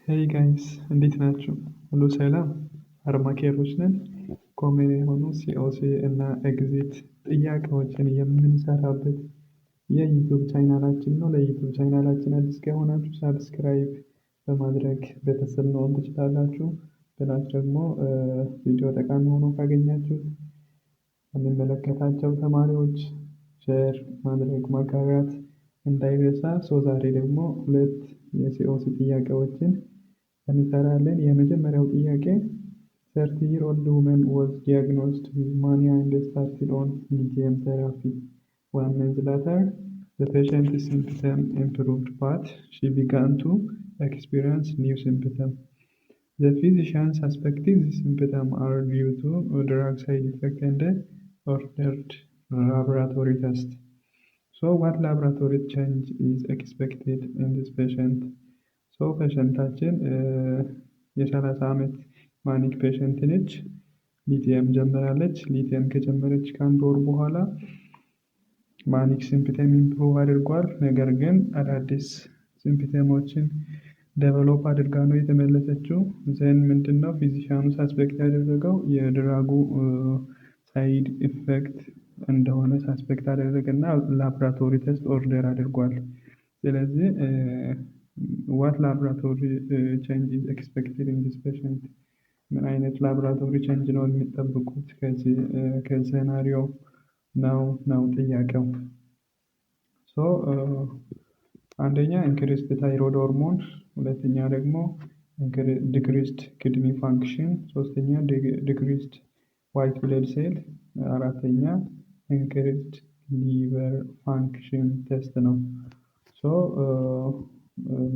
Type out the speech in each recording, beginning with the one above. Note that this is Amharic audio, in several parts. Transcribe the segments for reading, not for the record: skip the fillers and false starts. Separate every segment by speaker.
Speaker 1: ሄይ ጋይስ እንዴት ናችሁ? ሁሉ ሰላም? አርማኬሮች ነን። ኮመን የሆኑ ሲኦሲ እና ኤግዚት ጥያቄዎችን የምንሰራበት የዩቱብ ቻናላችን ነው። ለዩቱብ ቻናላችን አዲስ ከሆናችሁ ሳብስክራይብ በማድረግ ቤተሰብ መሆን ትችላላችሁ። ፕላስ ደግሞ ቪዲዮ ጠቃሚ ሆኖ ካገኛችሁት የሚመለከታቸው ተማሪዎች ሼር ማድረግ ማጋራት እንዳይረሳ። ዛሬ ደግሞ ሁለት የሲኦሲ ጥያቄዎችን እንሰራለን። የመጀመሪያው ጥያቄ 30-year-old woman was diagnosed with mania and started on lithium therapy. 1 month later, the patient's symptoms improved, but she began to experience new symptoms. The physician suspected the symptoms are due to drug side effects and ordered laboratory tests. So, what laboratory change is expected in this patient? ፔሸንታችን የ30 ዓመት ማኒክ ፔሸንት ነች። ሊቲየም ጀምራለች። ሊቲየም ከጀመረች ከአንድ ወር በኋላ ማኒክ ሲምፕተም ኢምፕሩቭ አድርጓል። ነገር ግን አዳዲስ ሲምፕተሞችን ዴቨሎፕ አድርጋ ነው የተመለሰችው። ዘን ምንድነው ፊዚሻኑ ሳስፔክት ያደረገው የድራጉ ሳይድ ኢፌክት እንደሆነ ሳስፔክት አደረገና ላብራቶሪ ቴስት ኦርደር አድርጓል። ስለዚህ what laboratory change is expected in this patient? ምን አይነት ላብራቶሪ ቼንጅ ነው የሚጠብቁት ከሴናሪዮ ነው ጥያቄው። አንደኛ ኢንክሪዝድ ታይሮይድ ሆርሞን፣ ሁለተኛ ደግሞ ዲክሪዝድ ኪድኒ ፋንክሽን፣ ሶስተኛ ዲክሪዝድ ዋይት ብለድ ሴል፣ አራተኛ ኢንክሪዝድ ሊቨር ፋንክሽን ቴስት ነው።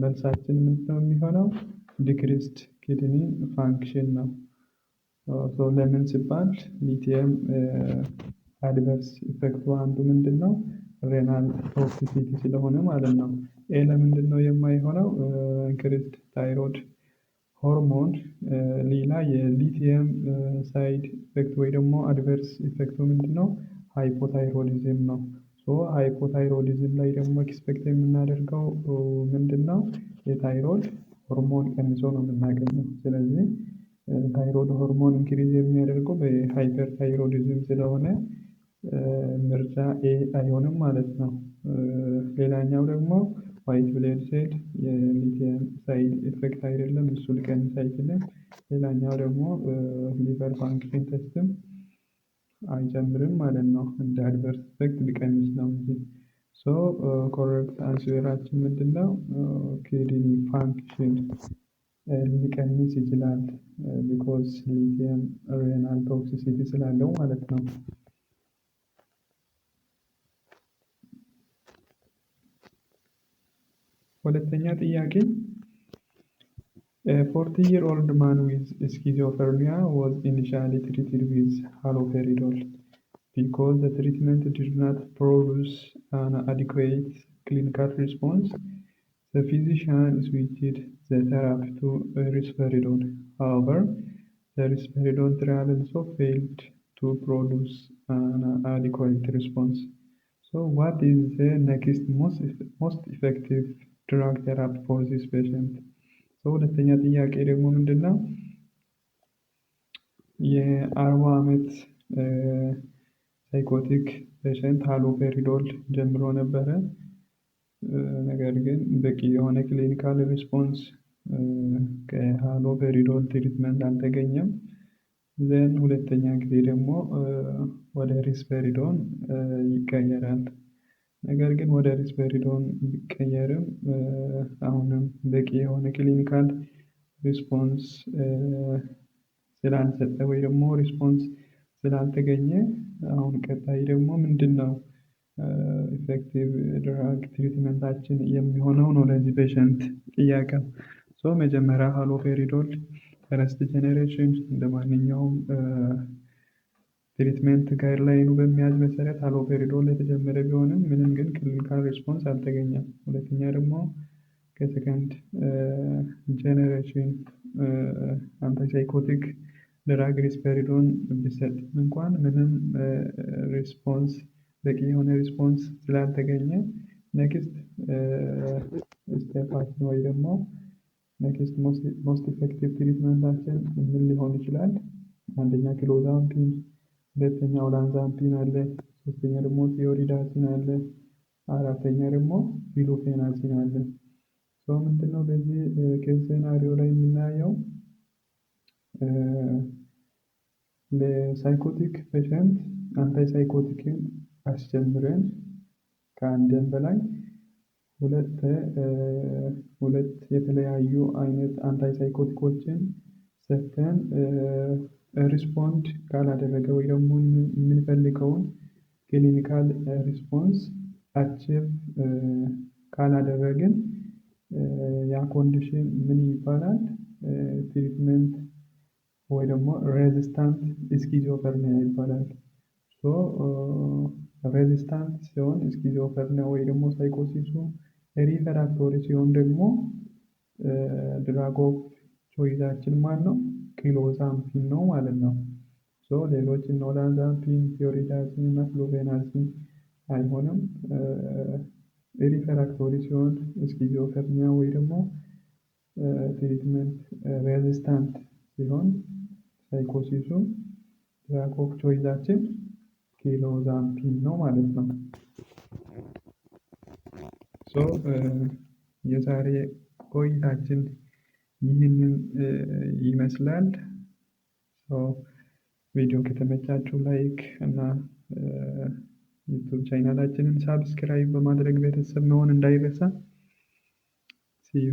Speaker 1: መልሳችን ምንድነው የሚሆነው? ዲክሪዝድ ኪድኒ ፋንክሽን ነው። ለምን ሲባል ሊቲየም አድቨርስ ኢፌክቱ አንዱ ምንድነው? ሬናል ቶክሲሲቲ ስለሆነ ማለት ነው። ለምንድነው የማይሆነው? ኢንክሪዝድ ታይሮይድ ሆርሞን ሌላ የሊቲየም ሳይድ ኢፌክት ወይ ደግሞ አድቨርስ ኢፌክቱ ምንድነው? ሃይፖታይሮይዲዝም ነው። ሃይፖታይሮይዲዝም ላይ ደግሞ ኤክስፔክት የምናደርገው ምንድነው? የታይሮይድ ሆርሞን ቀንሶ ነው የምናገኘው። ስለዚህ ታይሮይድ ሆርሞን ኢንክሪዝ የሚያደርገው በሃይፐር ታይሮይዲዝም ስለሆነ ምርጫ ኤ አይሆንም ማለት ነው። ሌላኛው ደግሞ ዋይት ብለድ ሴል የሊቲየም ሳይድ ኢፌክት አይደለም፣ እሱ ሊቀንስ አይችልም። ሌላኛው ደግሞ ሊቨር ፋንክሽን ቴስትም አይጨምርም ማለት ነው። እንደ አድቨርስ ኢፌክት ሊቀንስ ነው እንጂ። ኮሬክት አንስዌራችን ምንድነው? ኪድኒ ፋንክሽን ሊቀንስ ይችላል ቢኮዝ ሊቲየም ሬናል ቶክሲሲቲ ስላለው ማለት ነው። ሁለተኛ ጥያቄ A 40-year-old man with schizophrenia was initially treated with haloperidol. Because the treatment did not produce an adequate clinical response, the physician switched the therapy to risperidone. However, the risperidone trial also failed to produce an adequate response. What is the next most effective drug therapy for this patient? ሁለተኛ ጥያቄ ደግሞ ምንድነው? የ40 ዓመት ሳይኮቲክ ፔሸንት ሃሎፔሪዶል ጀምሮ ነበረ። ነገር ግን በቂ የሆነ ክሊኒካል ሪስፖንስ ከሃሎፔሪዶል ትሪትመንት አልተገኘም። ዘን ሁለተኛ ጊዜ ደግሞ ወደ ሪስፔሪዶን ይቀየራል። ነገር ግን ወደ ሪስፔሪዶን ቢቀየርም አሁንም በቂ የሆነ ክሊኒካል ሪስፖንስ ስላልሰጠ ወይ ደግሞ ሪስፖንስ ስላልተገኘ አሁን ቀጣይ ደግሞ ምንድነው ኢፌክቲቭ ድራግ ትሪትመንታችን የሚሆነው ነው ለዚህ ፔሸንት ጥያቄው። መጀመሪያ ሃሎፔሪዶል ፈረስት ጀነሬሽን እንደማንኛውም ትሪትመንት ጋይድላይኑ በሚያዝ መሰረት ሃሎፔሪዶል የተጀመረ ቢሆንም ምንም ግን ክሊኒካል ሪስፖንስ አልተገኘም። ሁለተኛ ደግሞ ከሰከንድ ጀነሬሽን አንታይሳይኮቲክ ድራግ ሪስፔሪዶን ቢሰጥም እንኳን ምንም ሪስፖንስ በቂ የሆነ ሪስፖንስ ስላልተገኘ ኔክስት ስቴፓችን ወይ ደግሞ ኔክስት ሞስት ኢፌክቲቭ ትሪትመንታችን ምን ሊሆን ይችላል? አንደኛ ክሎዛምፒን፣ ሁለተኛ ኦላንዛምፒን አለ፣ ሶስተኛ ደግሞ ቲዮሪዳሲን አለ፣ አራተኛ ደግሞ ፊሎፌናሲን አለ። ምንድነው በዚህ ኬዝ ሴናሪዮ ላይ የምናየው ለሳይኮቲክ ፔሸንት አንታይ ሳይኮቲክን አስጀምረን ከአንድም በላይ ሁለት የተለያዩ አይነት አንታይ ሳይኮቲኮችን ሰጥተን ሪስፖንድ ካላደረገ ወይ ደግሞ የምንፈልገውን ክሊኒካል ሪስፖንስ አቺቭ ካላደረግን ያ ኮንዲሽን ምን ይባላል? ትሪትመንት ወይ ደግሞ ሬዚስታንት ስኪዞፍሬኒያ ይባላል። ሬዚስታንት ሲሆን ስኪዞፍሬኒያ ወይ ደግሞ ሳይኮሲሱ ሪፈራክቶሪ ሲሆን ደግሞ ድራግ ኦፍ ቾይዛችን ማን ነው? ክሎዛምፒን ነው ማለት ነው። ሌሎች እነ ኦላንዛምፒን፣ ቲዮሪዳሲን እና ፍሎቬናሲን አይሆንም። ሪፈራክቶሪ ሲሆን ስኪዞፍሬኒያ ወይ ደግሞ ትሪትመንት ሬዚስታንት ሲሆን ሳይኮሲሱ ድራግ ኦፍ ቾይዛችን ክሎዛምፒን ነው ማለት ነው። የዛሬ ቆይታችን ይህንን ይመስላል። ቪዲዮ ከተመቻችሁ ላይክ እና ዩቱብ ቻናላችንን ሳብስክራይብ በማድረግ ቤተሰብ መሆን እንዳይረሳ። ሲዩ